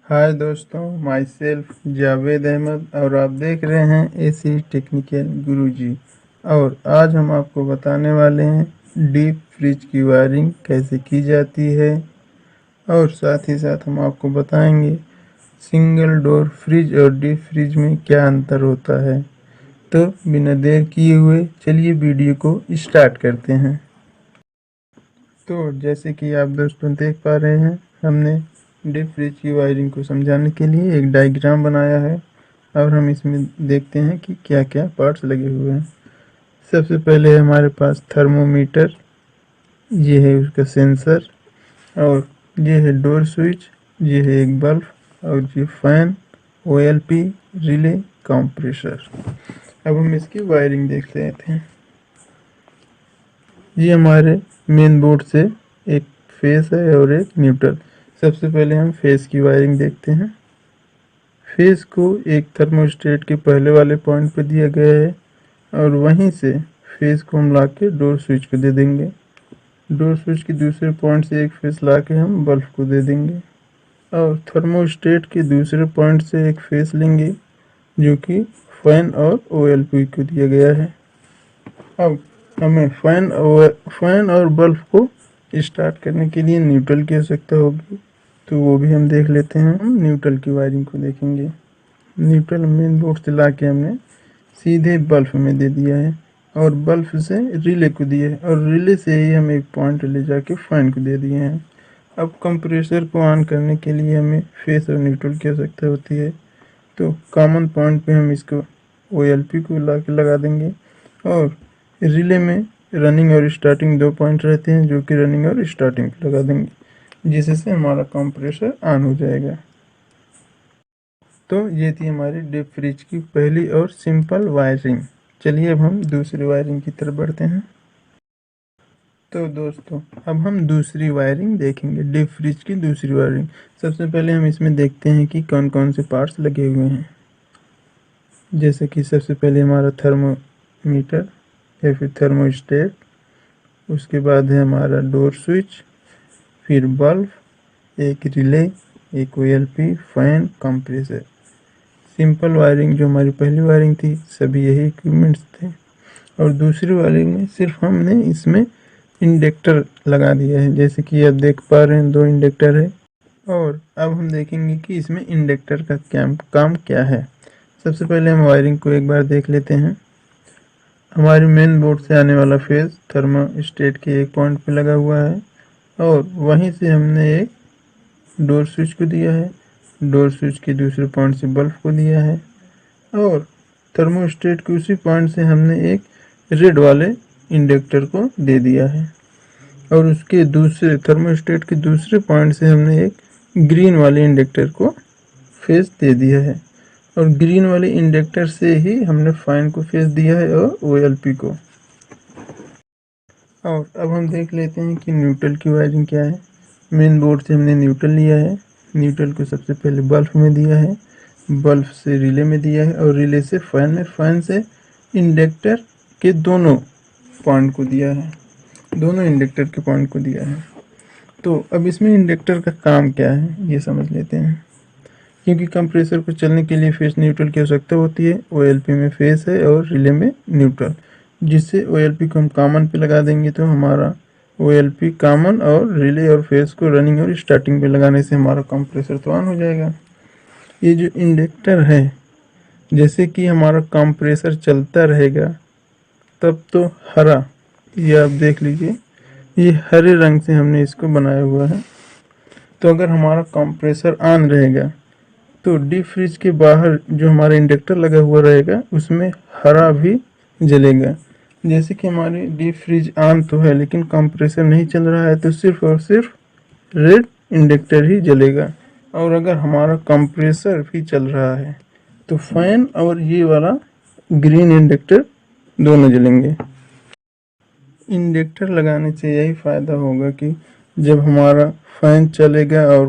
हाय दोस्तों, my self Javed Ahmad और आप देख रहे हैं एसी टेक्निकल गुरुजी। और आज हम आपको बताने वाले हैं डीप फ्रिज की वायरिंग कैसे की जाती है, और साथ ही साथ हम आपको बताएंगे सिंगल डोर फ्रिज और डीप फ्रिज में क्या अंतर होता है। तो बिना देर किए हुए चलिए वीडियो को स्टार्ट करते हैं। तो जैसे कि आप दोस्तों देख पा रहे हैं, हमने डीप फ्रिज की वायरिंग को समझाने के लिए एक डायग्राम बनाया है और हम इसमें देखते हैं कि क्या क्या पार्ट्स लगे हुए हैं। सबसे पहले है हमारे पास थर्मोमीटर, ये है उसका सेंसर, और ये है डोर स्विच, ये है एक बल्ब, और ये फैन, ओएलपी, रिले, कंप्रेसर। अब हम इसकी वायरिंग देख लेते हैं। ये हमारे मेन बोर्ड से एक फेस है और एक न्यूट्रल। सबसे पहले हम फेस की वायरिंग देखते हैं। फेस को एक थर्मोस्टेट के पहले वाले पॉइंट पर दिया गया है और वहीं से फेस को हम ला के डोर स्विच को दे देंगे। डोर स्विच के दूसरे पॉइंट से एक फेस ला के हम बल्ब को दे देंगे, और थर्मोस्टेट के दूसरे पॉइंट से एक फेस लेंगे जो कि फैन और ओएलपी को दिया गया है। अब हमें फैन और बल्ब को स्टार्ट करने के लिए न्यूट्रल की आवश्यकता होगी, तो वो भी हम देख लेते हैं। हम न्यूट्रल की वायरिंग को देखेंगे। न्यूट्रल मेन बोर्ड से ला के हमने सीधे बल्ब में दे दिया है और बल्ब से रिले को दिया है, और रिले से ही हम एक पॉइंट ले जाके फैन को दे दिए हैं। अब कंप्रेसर को ऑन करने के लिए हमें फेस और न्यूट्रल की आवश्यकता होती है, तो कॉमन पॉइंट पे हम इसको ओएलपी को ला के लगा देंगे, और रिले में रनिंग और स्टार्टिंग दो पॉइंट रहते हैं जो कि रनिंग और स्टार्टिंग पे लगा देंगे, जिससे हमारा कंप्रेसर ऑन हो जाएगा। तो ये थी हमारी डीप फ्रिज की पहली और सिंपल वायरिंग। चलिए अब हम दूसरी वायरिंग की तरफ बढ़ते हैं। तो दोस्तों अब हम दूसरी वायरिंग देखेंगे, डीप फ्रिज की दूसरी वायरिंग। सबसे पहले हम इसमें देखते हैं कि कौन कौन से पार्ट्स लगे हुए हैं। जैसे कि सबसे पहले हमारा थर्मोमीटर या फिर थर्मोस्टेट, उसके बाद है हमारा डोर स्विच, फिर बल्ब, एक रिले, एक OLP, fan, compressor. Simple wiring जो हमारी पहली वायरिंग थी, सभी यही इक्विपमेंट्स थे। और दूसरी वायरिंग में सिर्फ हमने इसमें इंडक्टर लगा दिया है, जैसे कि आप देख पा रहे हैं 2 इंडक्टर है। और अब हम देखेंगे कि इसमें इंडक्टर का काम क्या है। सबसे पहले हम वायरिंग को एक बार देख लेते हैं। हमारी मेन बोर्ड से आने वाला फेज थर्मोस्टेट के एक पॉइंट पे लगा हुआ है, और वहीं से हमने एक डोर स्विच को दिया है, डोर स्विच के दूसरे पॉइंट से बल्ब को दिया है, और थर्मोस्टेट के उसी पॉइंट से हमने एक रेड वाले इंडक्टर को दे दिया है, और उसके दूसरे थर्मोस्टेट के दूसरे पॉइंट से हमने एक ग्रीन वाले इंडक्टर को फेस दे दिया है, और ग्रीन वाले इंडक्टर से ही हमने फैन को फेस दिया है और ओएलपी को। और अब हम देख लेते हैं कि न्यूट्रल की वायरिंग क्या है। मेन बोर्ड से हमने न्यूट्रल लिया है, न्यूट्रल को सबसे पहले बल्ब में दिया है, बल्ब से रिले में दिया है, और रिले से फैन में, फैन से इंडक्टर के दोनों पॉइंट को दिया है, दोनों इंडक्टर के पॉइंट को दिया है। तो अब इसमें इंडक्टर का काम क्या है ये समझ लेते हैं। क्योंकि कंप्रेसर को चलने के लिए फेस न्यूट्रल की आवश्यकता होती है, ओएलपी में फेस है और रिले में न्यूट्रल, जिससे ओएलपी को हम कॉमन पे लगा देंगे तो हमारा ओएलपी कॉमन और रिले और फेस को रनिंग और स्टार्टिंग पे लगाने से हमारा कंप्रेसर तो ऑन हो जाएगा। ये जो इंडक्टर है, जैसे कि हमारा कंप्रेसर चलता रहेगा तब तो हरा, ये आप देख लीजिए, ये हरे रंग से हमने इसको बनाया हुआ है। तो अगर हमारा कंप्रेसर ऑन रहेगा तो डीप फ्रिज के बाहर जो हमारा इंडक्टर लगा हुआ रहेगा उसमें हरा भी जलेगा। जैसे कि हमारी डीप फ्रिज ऑन तो है लेकिन कंप्रेसर नहीं चल रहा है, तो सिर्फ और सिर्फ रेड इंडक्टर ही जलेगा। और अगर हमारा कंप्रेसर भी चल रहा है तो फैन और ये वाला ग्रीन इंडक्टर दोनों जलेंगे। इंडक्टर लगाने से यही फ़ायदा होगा कि जब हमारा फैन चलेगा और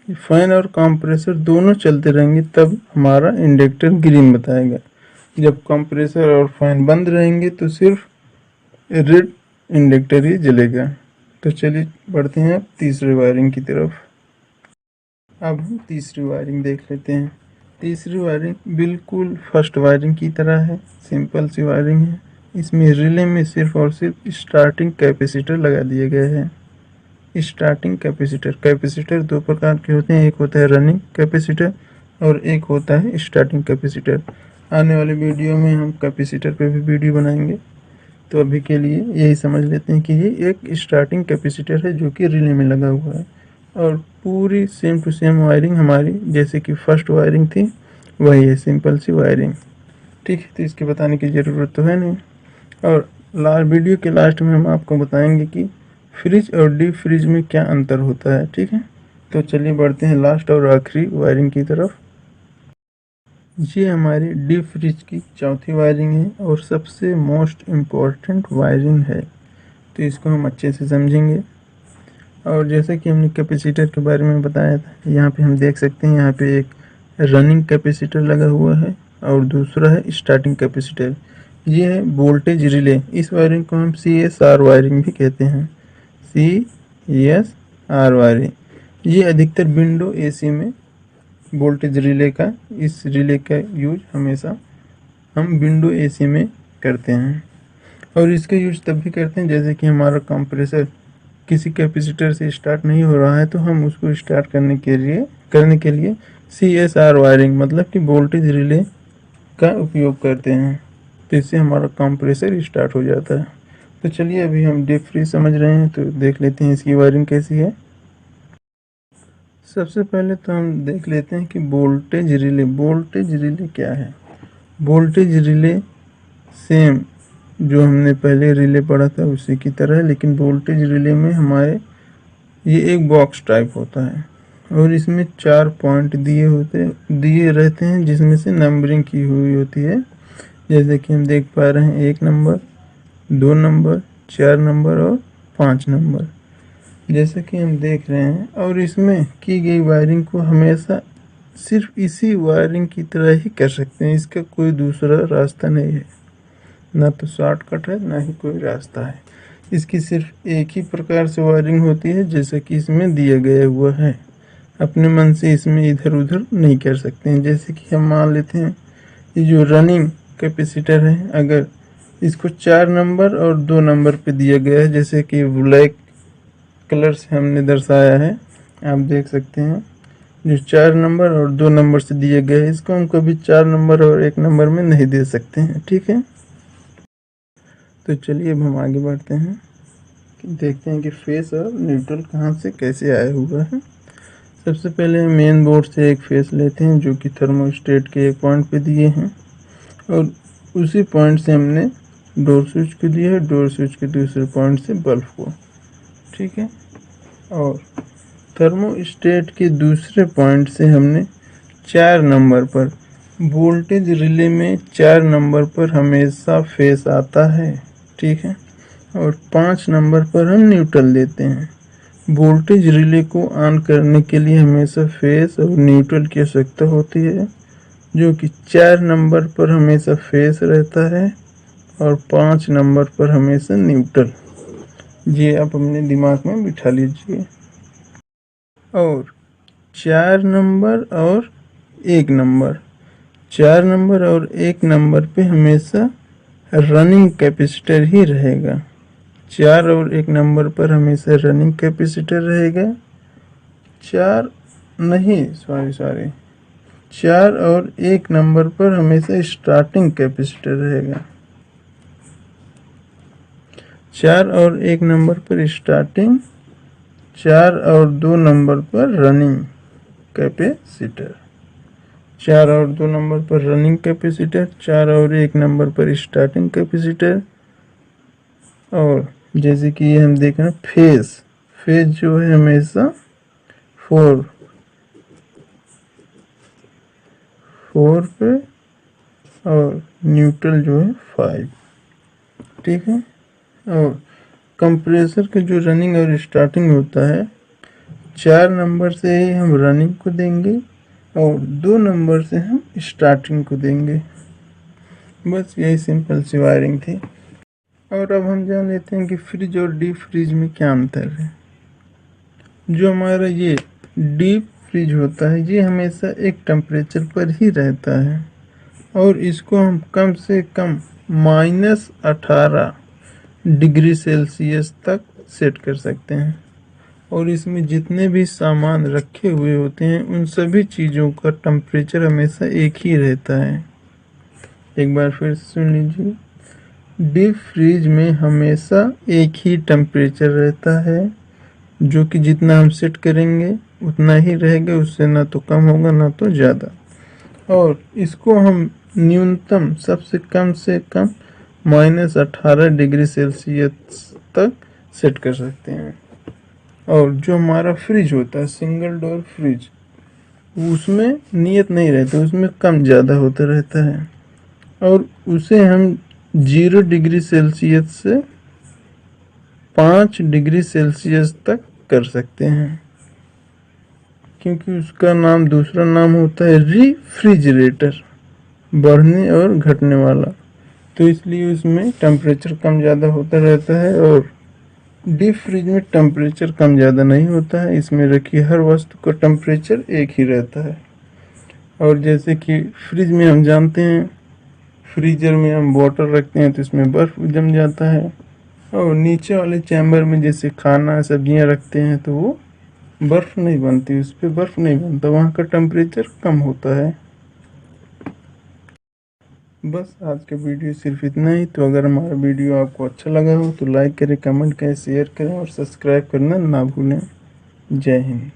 फैन और कंप्रेसर दोनों चलते रहेंगे तब हमारा इंडक्टर ग्रीन बताएगा। जब कंप्रेसर और फैन बंद रहेंगे तो सिर्फ रेड इंडक्टर ही जलेगा। तो चलिए बढ़ते हैं तीसरे वायरिंग की तरफ। अब हम तीसरी वायरिंग देख लेते हैं। तीसरी वायरिंग बिल्कुल फर्स्ट वायरिंग की तरह है, सिंपल सी वायरिंग है। इसमें रिले में सिर्फ और सिर्फ स्टार्टिंग कैपेसिटर लगा दिए गए हैं। स्टार्टिंग कैपेसिटर दो प्रकार के होते हैं, एक होता है रनिंग कैपेसिटर और एक होता है स्टार्टिंग कैपेसिटर। आने वाले वीडियो में हम कैपेसिटर पे भी वीडियो बनाएंगे, तो अभी के लिए यही समझ लेते हैं कि ये एक स्टार्टिंग कैपेसिटर है जो कि रिले में लगा हुआ है। और पूरी सेम टू सेम वायरिंग हमारी जैसे कि फर्स्ट वायरिंग थी वही है, सिंपल सी वायरिंग। ठीक है, तो इसके बताने की ज़रूरत तो है नहीं। और वीडियो के लास्ट में हम आपको बताएंगे कि फ्रिज और डीप फ्रिज में क्या अंतर होता है। ठीक है, तो चलिए बढ़ते हैं लास्ट और आखिरी वायरिंग की तरफ। ये हमारी डीप फ्रिज की चौथी वायरिंग है और सबसे मोस्ट इम्पॉर्टेंट वायरिंग है, तो इसको हम अच्छे से समझेंगे। और जैसे कि हमने कैपेसिटर के बारे में बताया था, यहाँ पे हम देख सकते हैं यहाँ पे एक रनिंग कैपेसिटर लगा हुआ है और दूसरा है स्टार्टिंग कैपेसिटर। ये है वोल्टेज रिले। इस वायरिंग को हम CSR वायरिंग भी कहते हैं, CSR वायरिंग। ये अधिकतर विंडो AC में वोल्टेज रिले का, इस रिले का यूज हमेशा हम विंडो AC में करते हैं। और इसका यूज तब भी करते हैं जैसे कि हमारा कंप्रेसर किसी कैपेसिटर से स्टार्ट नहीं हो रहा है, तो हम उसको स्टार्ट करने के लिए CSR वायरिंग मतलब कि वोल्टेज रिले का उपयोग करते हैं, तो इससे हमारा कंप्रेसर स्टार्ट हो जाता है। तो चलिए अभी हम डीप फ्रीज समझ रहे हैं, तो देख लेते हैं इसकी वायरिंग कैसी है। सबसे पहले तो हम देख लेते हैं कि वोल्टेज रिले क्या है। वोल्टेज रिले सेम जो हमने पहले रिले पढ़ा था उसी की तरह है, लेकिन वोल्टेज रिले में हमारे ये एक बॉक्स टाइप होता है और इसमें 4 पॉइंट दिए रहते हैं जिसमें से नंबरिंग की हुई होती है। जैसे कि हम देख पा रहे हैं 1 नंबर, 2 नंबर, 4 नंबर और 5 नंबर, जैसे कि हम देख रहे हैं। और इसमें की गई वायरिंग को हमेशा सिर्फ इसी वायरिंग की तरह ही कर सकते हैं, इसका कोई दूसरा रास्ता नहीं है, ना तो शॉर्टकट है ना ही कोई रास्ता है। इसकी सिर्फ एक ही प्रकार से वायरिंग होती है जैसे कि इसमें दिया गया हुआ है। अपने मन से इसमें इधर उधर नहीं कर सकते हैं। जैसे कि हम मान लेते हैं ये जो रनिंग कैपेसिटर है, अगर इसको 4 नंबर और 2 नंबर पे दिया गया है, जैसे कि ब्लैक कलर से हमने दर्शाया है, आप देख सकते हैं जो 4 नंबर और 2 नंबर से दिया गया है, इसको हम कभी 4 नंबर और 1 नंबर में नहीं दे सकते हैं। ठीक है, तो चलिए अब हम आगे बढ़ते हैं कि देखते हैं कि फेस और न्यूट्रल कहाँ से कैसे आया हुआ है। सबसे पहले मेन बोर्ड से एक फेस लेते हैं जो कि थर्मोस्टेट के एक पॉइंट पे दिए हैं और उसी पॉइंट से हमने डोर स्विच को दिया है, डोर स्विच के दूसरे पॉइंट से बल्ब को। ठीक है, और थर्मोस्टेट के दूसरे पॉइंट से हमने 4 नंबर पर, वोल्टेज रिले में 4 नंबर पर हमेशा फेस आता है। ठीक है, और 5 नंबर पर हम न्यूट्रल देते हैं। वोल्टेज रिले को ऑन करने के लिए हमेशा फेस और न्यूट्रल की आवश्यकता होती है, जो कि 4 नंबर पर हमेशा फेस रहता है और 5 नंबर पर हमेशा न्यूट्रल। ये आप अपने दिमाग में बिठा लीजिए। और 4 नंबर और 1 नंबर, 4 नंबर और 1 नंबर पे हमेशा रनिंग कैपेसिटर ही रहेगा। 4 और 1 नंबर पर हमेशा रनिंग कैपेसिटर रहेगा। 4 नहीं, सॉरी 4 और 1 नंबर पर हमेशा स्टार्टिंग कैपेसिटर रहेगा। 4 और 1 नंबर पर स्टार्टिंग, 4 और 2 नंबर पर रनिंग कैपेसिटर। 4 और 2 नंबर पर रनिंग कैपेसिटर, 4 और 1 नंबर पर स्टार्टिंग कैपेसिटर। और जैसे कि ये हम देख रहे हैं फेज जो है हमेशा 4 पे और न्यूट्रल जो है 5। ठीक है, और कंप्रेसर के जो रनिंग और स्टार्टिंग होता है, 4 नंबर से ही हम रनिंग को देंगे और 2 नंबर से हम स्टार्टिंग को देंगे। बस यही सिंपल सी वायरिंग थी। और अब हम जान लेते हैं कि फ्रिज और डीप फ्रीज में क्या अंतर है। जो हमारा ये डीप फ्रिज होता है ये हमेशा एक टेम्परेचर पर ही रहता है और इसको हम कम से कम -18 डिग्री सेल्सियस तक सेट कर सकते हैं और इसमें जितने भी सामान रखे हुए होते हैं उन सभी चीज़ों का टेम्परेचर हमेशा एक ही रहता है। एक बार फिर सुन लीजिए, डीप फ्रीज में हमेशा एक ही टेम्परेचर रहता है जो कि जितना हम सेट करेंगे उतना ही रहेगा, उससे ना तो कम होगा ना तो ज़्यादा। और इसको हम न्यूनतम सबसे कम से कम -18 डिग्री सेल्सियस तक सेट कर सकते हैं। और जो हमारा फ्रिज होता है सिंगल डोर फ्रिज, उसमें नियत नहीं रहता, उसमें कम ज़्यादा होता रहता है और उसे हम 0 डिग्री सेल्सियस से 5 डिग्री सेल्सियस तक कर सकते हैं, क्योंकि उसका नाम दूसरा नाम होता है रेफ्रिजरेटर, बढ़ने और घटने वाला, तो इसलिए उसमें टेम्परेचर कम ज़्यादा होता रहता है। और डीप फ्रिज में टेम्परेचर कम ज़्यादा नहीं होता है, इसमें रखी हर वस्तु का टेम्परेचर एक ही रहता है। और जैसे कि फ्रिज में हम जानते हैं, फ्रीजर में हम वाटर रखते हैं तो इसमें बर्फ़ जम जाता है और नीचे वाले चैम्बर में जैसे खाना सब्जियां रखते हैं तो वो बर्फ़ नहीं बनती, उस पर बर्फ़ नहीं बनता, वहाँ का टेम्परेचर कम होता है। बस आज का वीडियो सिर्फ इतना ही। तो अगर हमारा वीडियो आपको अच्छा लगा हो तो लाइक करें, कमेंट करें, शेयर करें और सब्सक्राइब करना ना भूलें। जय हिंद।